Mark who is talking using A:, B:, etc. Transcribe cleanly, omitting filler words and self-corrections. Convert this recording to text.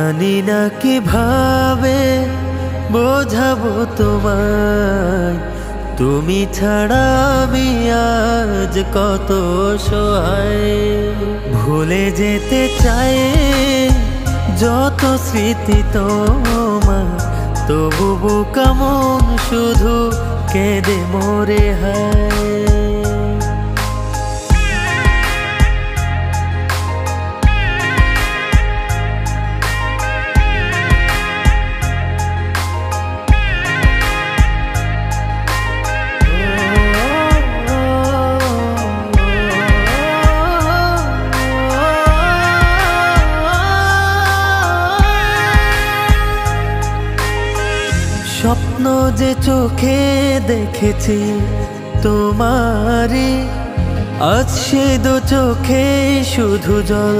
A: জানি না কিভাবে বোঝাবো তোমায়, তুমি ছাড়া আমি আজ কত সহায়। ভুলে যেতে চাই যত স্মৃতি তোমার, তবু বুকা মন শুধু কেঁদে মরে হায়। স্বপ্ন যে চোখে দেখেছি তোমারে, আজ সে দু চোখে শুধু জল।